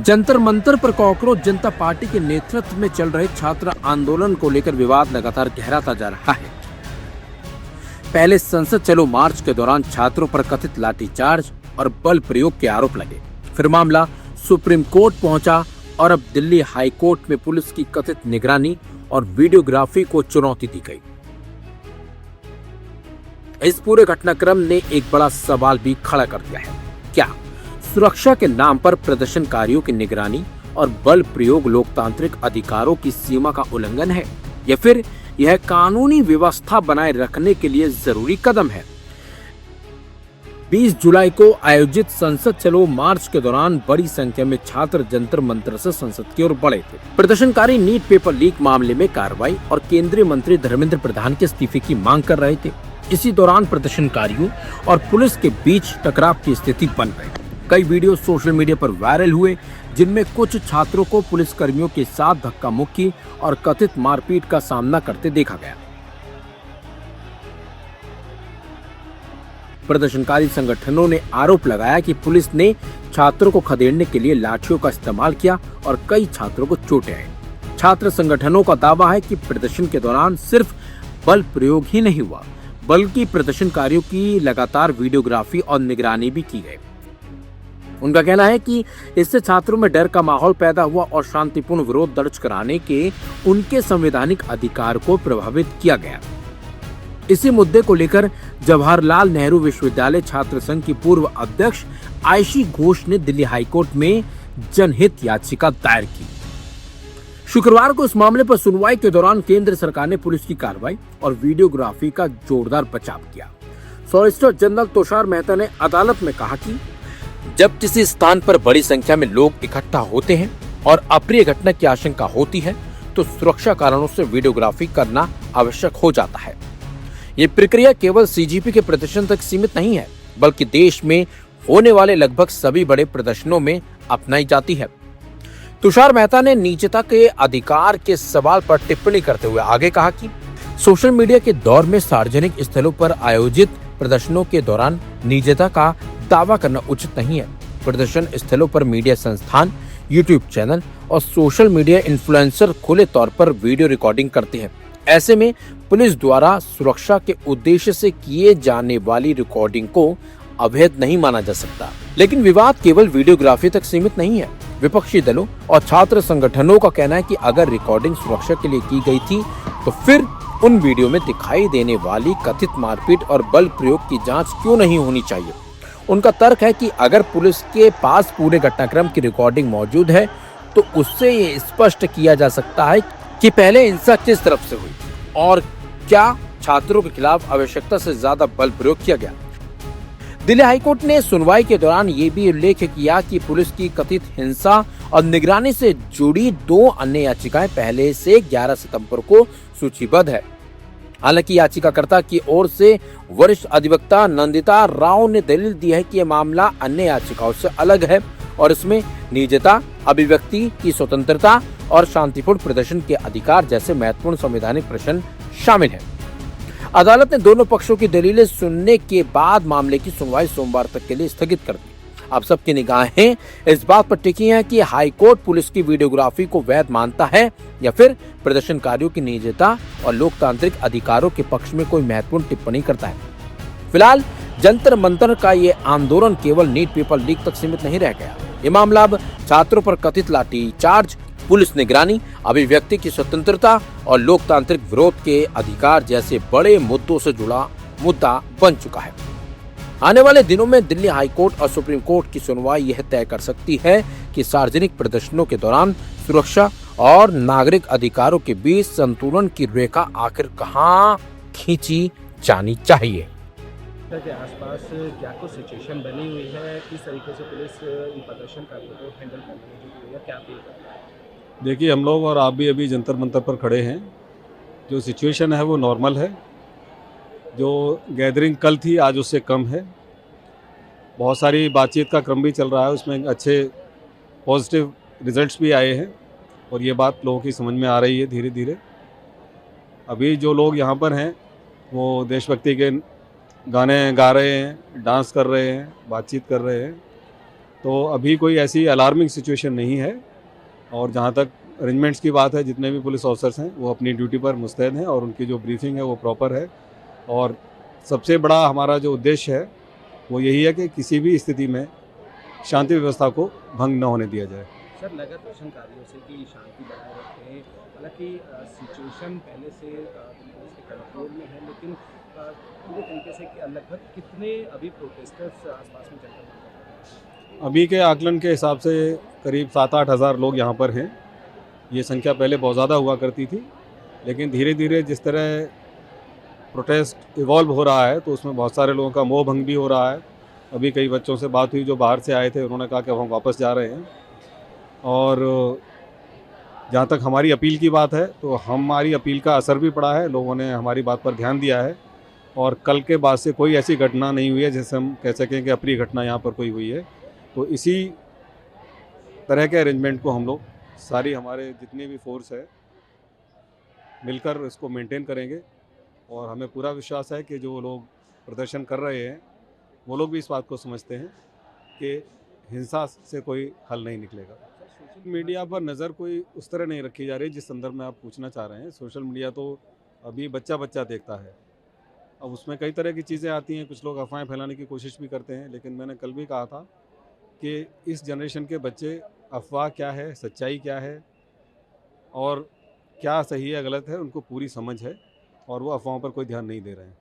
जंतर मंतर पर कॉकरोच जनता पार्टी के नेतृत्व में चल रहे छात्र आंदोलन को लेकर विवाद लगातार गहराता जा रहा है। पहले संसद चलो मार्च के दौरान छात्रों पर कथित लाठीचार्ज और बल प्रयोग के आरोप लगे, फिर मामला सुप्रीम कोर्ट पहुंचा और अब दिल्ली हाई कोर्ट में पुलिस की कथित निगरानी और वीडियोग्राफी को चुनौती दी गई। इस पूरे घटनाक्रम ने एक बड़ा सवाल भी खड़ा कर दिया है। क्या सुरक्षा के नाम पर प्रदर्शनकारियों की निगरानी और बल प्रयोग लोकतांत्रिक अधिकारों की सीमा का उल्लंघन है, या फिर यह कानूनी व्यवस्था बनाए रखने के लिए जरूरी कदम है? 20 जुलाई को आयोजित संसद चलो मार्च के दौरान बड़ी संख्या में छात्र जंतर मंतर से संसद की ओर बढ़े थे। प्रदर्शनकारी नीट पेपर लीक मामले में कार्रवाई और केंद्रीय मंत्री धर्मेंद्र प्रधान के इस्तीफे की मांग कर रहे थे। इसी दौरान प्रदर्शनकारियों और पुलिस के बीच टकराव की स्थिति बन गई। कई वीडियो सोशल मीडिया पर वायरल हुए, जिनमें कुछ छात्रों को पुलिस कर्मियों के साथ धक्का मुक्की और कथित मारपीट का सामना करते देखा गया। प्रदर्शनकारी संगठनों ने आरोप लगाया कि पुलिस ने छात्रों को खदेड़ने के लिए लाठियों का इस्तेमाल किया और कई छात्रों को चोटें आई। छात्र संगठनों का दावा है कि प्रदर्शन के दौरान सिर्फ बल प्रयोग ही नहीं हुआ, बल्कि प्रदर्शनकारियों की लगातार वीडियोग्राफी और निगरानी भी की गई। उनका कहना है कि इससे छात्रों में डर का माहौल पैदा हुआ और शांतिपूर्ण विरोध दर्ज कराने के उनके संवैधानिक अधिकार को प्रभावित किया गया। इसी मुद्दे को लेकर जवाहरलाल नेहरू विश्वविद्यालय छात्र संघ की पूर्व अध्यक्ष आयशी घोष ने दिल्ली हाईकोर्ट में जनहित याचिका दायर की। शुक्रवार को इस मामले पर सुनवाई के दौरान केंद्र सरकार ने पुलिस की कार्रवाई और वीडियोग्राफी का जोरदार बचाव किया। सॉलिसिटर जनरल तुषार मेहता ने अदालत में कहा कि जब किसी स्थान पर बड़ी संख्या में लोग इकट्ठा होते हैं और अप्रिय घटना की आशंका होती है, तो सुरक्षा कारणों से वीडियोग्राफी करना आवश्यक हो जाता है। ये प्रक्रिया केवल सीजीपी के प्रदर्शन तक सीमित नहीं है, बल्कि देश में होने वाले लगभग सभी बड़े प्रदर्शनों में अपनाई जाती है। तुषार मेहता ने निजता के अधिकार के सवाल पर टिप्पणी करते हुए आगे कहा कि सोशल मीडिया के दौर में सार्वजनिक स्थलों पर आयोजित प्रदर्शनों के दौरान निजता का दावा करना उचित नहीं है। प्रदर्शन स्थलों पर मीडिया संस्थान, यूट्यूब चैनल और सोशल मीडिया इन्फ्लुएंसर खुले तौर पर वीडियो रिकॉर्डिंग करते हैं। ऐसे में पुलिस द्वारा सुरक्षा के उद्देश्य से किए जाने वाली रिकॉर्डिंग को अवैध नहीं माना जा सकता। लेकिन विवाद केवल वीडियोग्राफी तक सीमित नहीं है। विपक्षी दलों और छात्र संगठनों का कहना है कि अगर रिकॉर्डिंग सुरक्षा के लिए की गई थी, तो फिर उन वीडियो में दिखाई देने वाली कथित मारपीट और बल प्रयोग की जांच क्यों नहीं होनी चाहिए। उनका तर्क है कि अगर पुलिस के पास पूरे घटनाक्रम की रिकॉर्डिंग मौजूद है, तो उससे ये स्पष्ट किया जा सकता है कि पहले हिंसा किस तरफ से हुई और क्या छात्रों के खिलाफ आवश्यकता से ज्यादा बल प्रयोग किया गया। दिल्ली हाईकोर्ट ने सुनवाई के दौरान ये भी उल्लेख किया कि पुलिस की कथित हिंसा और निगरानी से जुड़ी 2 अन्य याचिकाएं पहले से 11 सितंबर को सूचीबद्ध है। हालांकि याचिकाकर्ता की ओर से वरिष्ठ अधिवक्ता नंदिता राव ने दलील दी है कि यह मामला अन्य याचिकाओं से अलग है और इसमें निजता, अभिव्यक्ति की स्वतंत्रता और शांतिपूर्ण प्रदर्शन के अधिकार जैसे महत्वपूर्ण संवैधानिक प्रश्न शामिल हैं। अदालत ने दोनों पक्षों की दलीलें सुनने के बाद मामले की सुनवाई सोमवार तक के लिए स्थगित कर दी। अब सबकी निगाहें इस बात पर टिकी हैं कि हाईकोर्ट पुलिस की वीडियोग्राफी को वैध मानता है या फिर प्रदर्शनकारियों की निजता और लोकतांत्रिक अधिकारों के पक्ष में कोई महत्वपूर्ण टिप्पणी करता है। फिलहाल जंतर मंतर का ये आंदोलन केवल नीट पेपर लीक तक सीमित नहीं रह गया। ये मामला अब छात्रों पर कथित लाठीचार्ज, पुलिस निगरानी, अभिव्यक्ति की स्वतंत्रता और लोकतांत्रिक विरोध के अधिकार जैसे बड़े मुद्दों से जुड़ा मुद्दा बन चुका है। आने वाले दिनों में दिल्ली हाईकोर्ट और सुप्रीम कोर्ट की सुनवाई यह तय कर सकती है कि सार्वजनिक प्रदर्शनों के दौरान सुरक्षा और नागरिक अधिकारों के बीच संतुलन की रेखा आखिर कहां खींची जानी चाहिए। के आसपास क्या कुछ सिचुएशन बनी हुई है, किस तरीके से पुलिस इन प्रदर्शनकारियों को हैंडल करने में क्या अपील करती है? देखिए, हम लोग और आप भी अभी जंतर मंतर पर खड़े हैं। जो सिचुएशन है वो नॉर्मल है। जो गैदरिंग कल थी आज उससे कम है। बहुत सारी बातचीत का क्रम भी चल रहा है, उसमें अच्छे पॉजिटिव रिजल्ट्स भी आए हैं और ये बात लोगों की समझ में आ रही है धीरे धीरे। अभी जो लोग यहाँ पर हैं वो देशभक्ति के गाने गा रहे हैं, डांस कर रहे हैं, बातचीत कर रहे हैं तो अभी कोई ऐसी अलार्मिंग सिचुएशन नहीं है। और जहाँ तक अरेंजमेंट्स की बात है, जितने भी पुलिस ऑफिसर्स हैं वो अपनी ड्यूटी पर मुस्तैद हैं और उनकी जो ब्रीफिंग है वो प्रॉपर है। और सबसे बड़ा हमारा जो उद्देश्य है वो यही है कि किसी भी स्थिति में शांति व्यवस्था को भंग न होने दिया जाए। सर, नगर प्रदर्शनकारियों से कि शांति बनाए रखें, हालांकि सिचुएशन पहले से पुलिस के कंट्रोल में है, लेकिन पूरे तरीके से लगभग कितने अभी प्रोटेस्टर्स आसपास में चल रहे हैं? अभी के आकलन के हिसाब से करीब 7-8 हज़ार लोग यहाँ पर हैं। ये संख्या पहले बहुत ज़्यादा हुआ करती थी, लेकिन धीरे धीरे जिस तरह प्रोटेस्ट इवॉल्व हो रहा है तो उसमें बहुत सारे लोगों का मोह भंग भी हो रहा है। अभी कई बच्चों से बात हुई जो बाहर से आए थे, उन्होंने कहा कि अब हम वापस जा रहे हैं। और जहाँ तक हमारी अपील की बात है तो हमारी अपील का असर भी पड़ा है, लोगों ने हमारी बात पर ध्यान दिया है और कल के बाद से कोई ऐसी घटना नहीं हुई है जैसे हम कह सकें कि अप्रिय घटना यहाँ पर कोई हुई है। तो इसी तरह के अरेंजमेंट को हम लोग सारी हमारे जितनी भी फोर्स है मिलकर इसको मेंटेन करेंगे। और हमें पूरा विश्वास है कि जो लोग प्रदर्शन कर रहे हैं वो लोग भी इस बात को समझते हैं कि हिंसा से कोई हल नहीं निकलेगा। सोशल मीडिया पर नज़र कोई उस तरह नहीं रखी जा रही जिस संदर्भ में आप पूछना चाह रहे हैं। सोशल मीडिया तो अभी बच्चा बच्चा देखता है, अब उसमें कई तरह की चीज़ें आती हैं, कुछ लोग अफवाहें फैलाने की कोशिश भी करते हैं। लेकिन मैंने कल भी कहा था कि इस जनरेशन के बच्चे अफवाह क्या है, सच्चाई क्या है और क्या सही है गलत है, उनको पूरी समझ है और वो अफवाहों पर कोई ध्यान नहीं दे रहे हैं।